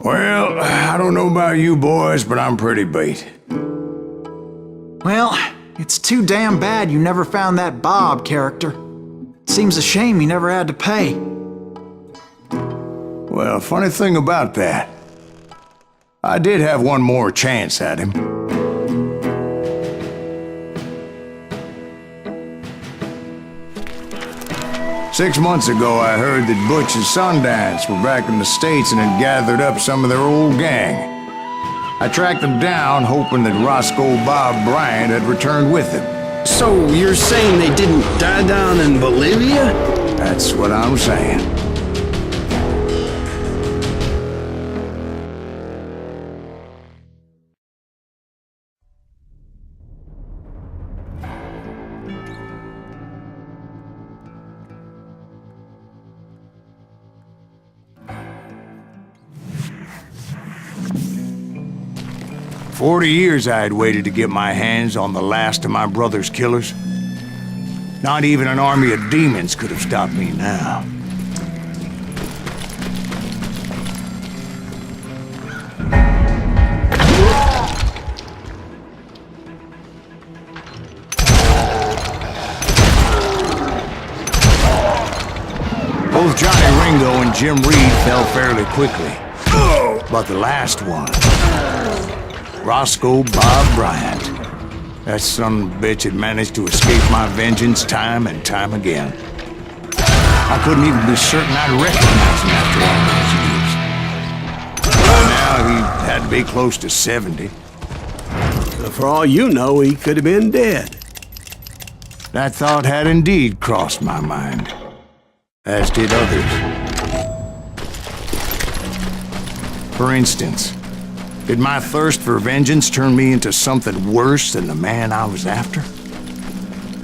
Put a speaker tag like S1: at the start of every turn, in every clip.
S1: Well, I don't know about you boys, but I'm pretty beat.
S2: Well, it's too damn bad you never found that Bob character. Seems a shame you never had to pay.
S1: Well, funny thing about that, I did have one more chance at him. Six months ago, I heard that Butch and Sundance were back in the States and had gathered up some of their old gang. I tracked them down, hoping that Roscoe Bob Bryant had returned with them.
S3: So you're saying they didn't die down in Bolivia?
S1: That's what I'm saying. 40 years I had waited to get my hands on the last of my brother's killers. Not even an army of demons could have stopped me now. Both Johnny Ringo and Jim Reed fell fairly quickly. But the last one, Roscoe Bob Bryant, that son of a bitch had managed to escape my vengeance time and time again. I couldn't even be certain I'd recognize him after all those years. By now, he had to be close to 70.
S3: For all you know, he could have been dead.
S1: That thought had indeed crossed my mind, as did others. For instance, did my thirst for vengeance turn me into something worse than the man I was after?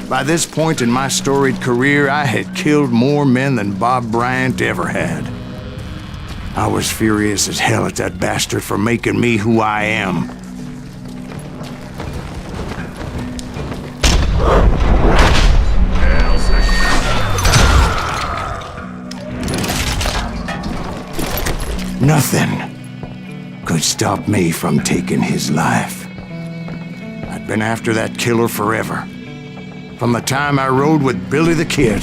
S1: By this point in my storied career, I had killed more men than Bob Bryant ever had. I was furious as hell at that bastard for making me who I am. Nothing could stop me from taking his life. I'd been after that killer forever, from the time I rode with Billy the Kid.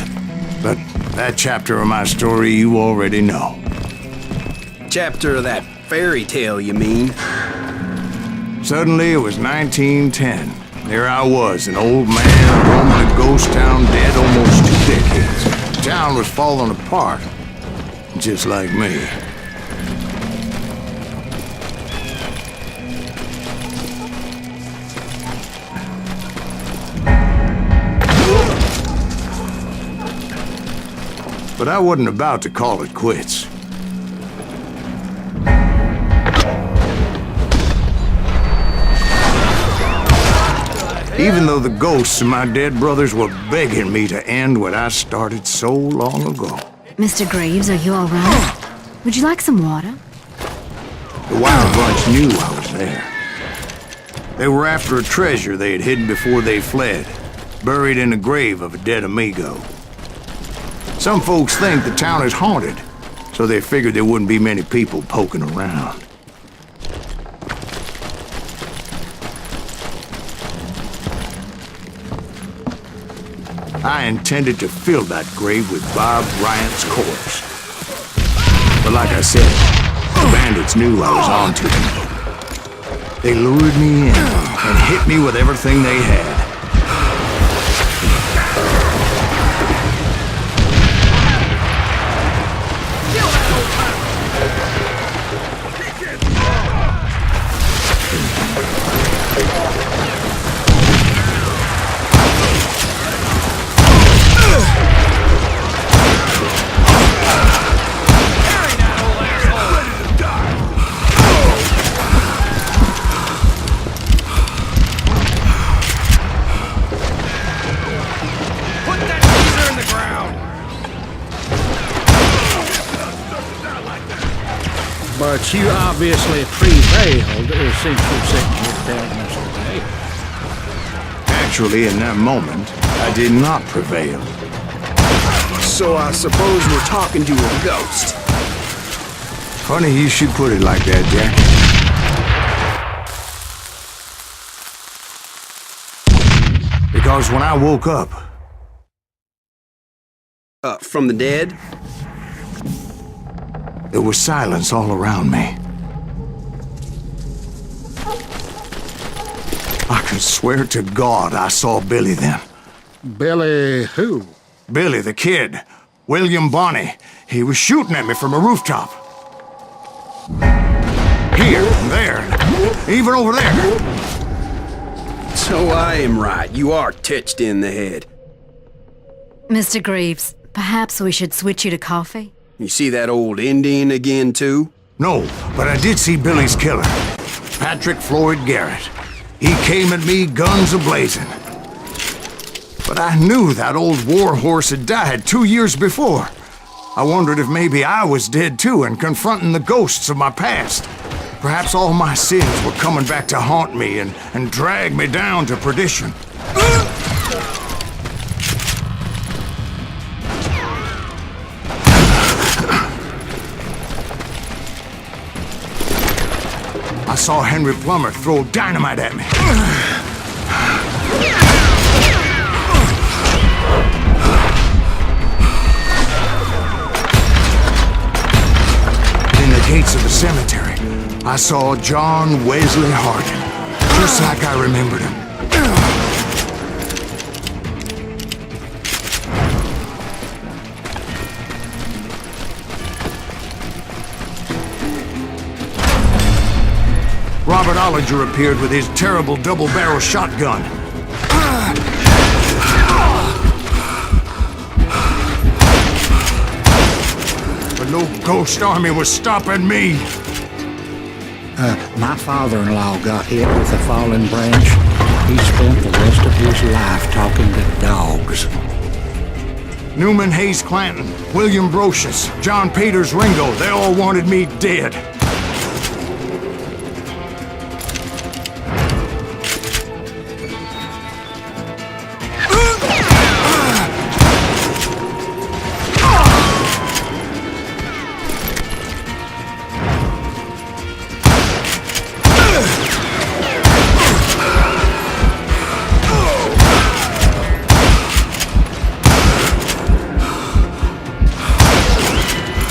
S1: But that chapter of my story you already know.
S3: Chapter of that fairy tale, you mean?
S1: Suddenly it was 1910. There I was, an old man roaming a ghost town dead almost 2 decades. The town was falling apart, just like me. But I wasn't about to call it quits. Even though the ghosts of my dead brothers were begging me to end what I started so long ago.
S4: Mr. Graves, are you all right? Would you like some water?
S1: The Wild Bunch knew I was there. They were after a treasure they had hidden before they fled, buried in the grave of a dead amigo. Some folks think the town is haunted, so they figured there wouldn't be many people poking around. I intended to fill that grave with Bob Bryant's corpse. But like I said, the bandits knew I was on to them. They lured me in and hit me with everything they had.
S5: But you obviously prevailed, since you said you're telling us today.
S1: Actually, in that moment, I did not prevail.
S3: So I suppose we're talking to a ghost.
S1: Funny you should put it like that, Jack. Because when I woke up,
S3: From the dead?
S1: there was silence all around me. I could swear to God I saw Billy then.
S5: Billy who?
S1: Billy, the kid. William Bonney. He was shooting at me from a rooftop. Here, there, even over there.
S3: So I am right. You are touched in the head.
S4: Mr. Greaves, perhaps we should switch you to coffee?
S3: You see that old Indian again, too?
S1: No, but I did see Billy's killer, Patrick Floyd Garrett. He came at me guns a-blazing. But I knew that old war horse had died 2 years before. I wondered if maybe I was dead too and confronting the ghosts of my past. Perhaps all my sins were coming back to haunt me and drag me down to perdition. I saw Henry Plummer throw dynamite at me. In the gates of the cemetery, I saw John Wesley Hardin, just like I remembered him. Robert Ollinger appeared with his terrible double-barrel shotgun. But no ghost army was stopping me.
S5: My father-in-law got hit with a fallen branch. He spent the rest of his life talking to dogs.
S1: Newman Hayes Clanton, William Brocious, John Peters Ringo, they all wanted me dead.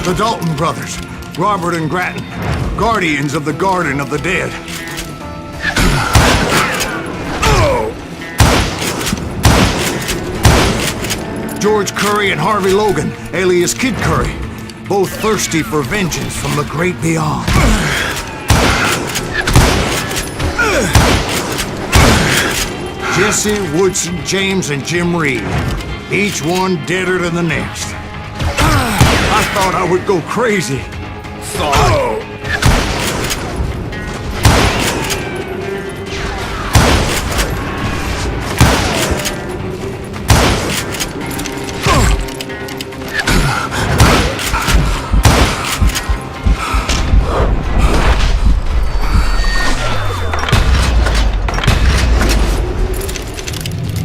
S1: The Dalton brothers, Robert and Grattan, guardians of the Garden of the Dead. George Curry and Harvey Logan, alias Kid Curry, both thirsty for vengeance from the great beyond. Jesse, Woodson, James, and Jim Reed, each one deader than the next. I thought I would go crazy.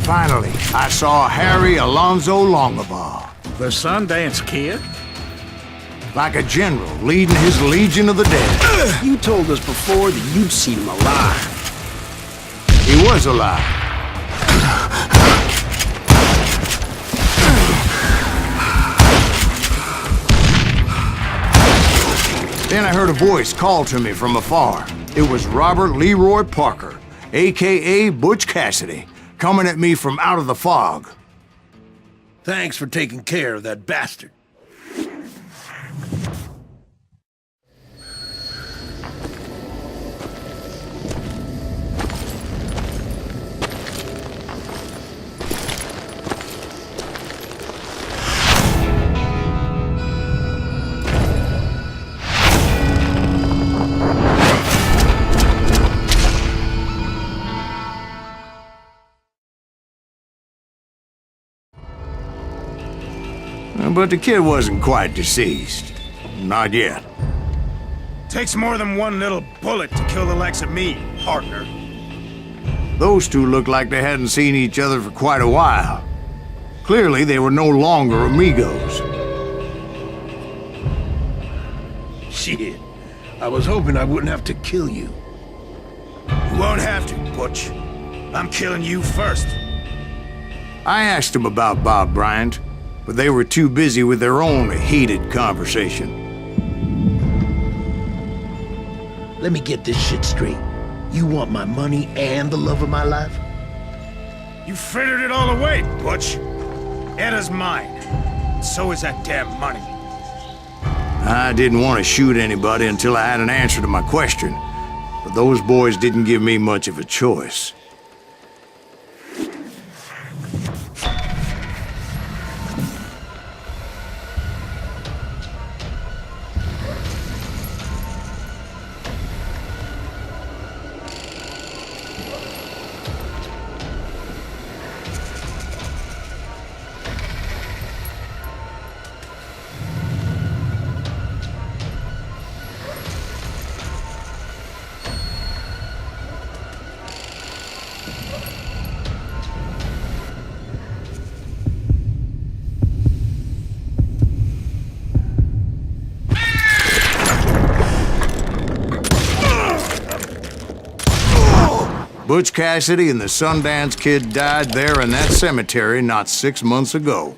S1: Finally, I saw Harry Alonzo Longabaugh.
S5: The Sundance Kid?
S1: Like a general leading his legion of the dead.
S3: You told us before that you'd seen him alive.
S1: He was alive. Then I heard a voice call to me from afar. It was Robert Leroy Parker, a.k.a. Butch Cassidy, coming at me from out of the fog.
S6: Thanks for taking care of that bastard.
S1: But the kid wasn't quite deceased. Not yet.
S6: Takes more than one little bullet to kill the likes of me, partner.
S1: Those two looked like they hadn't seen each other for quite a while. Clearly, they were no longer amigos.
S3: Shit. I was hoping I wouldn't have to kill you.
S6: You won't have to, Butch. I'm killing you first.
S1: I asked them about Bob Bryant, but they were too busy with their own heated conversation.
S3: Let me get this shit straight. You want my money and the love of my life?
S6: You frittered it all away, Butch. Etta's mine. And so is that damn money.
S1: I didn't want to shoot anybody until I had an answer to my question, but those boys didn't give me much of a choice. Butch Cassidy and the Sundance Kid died there in that cemetery not 6 months ago.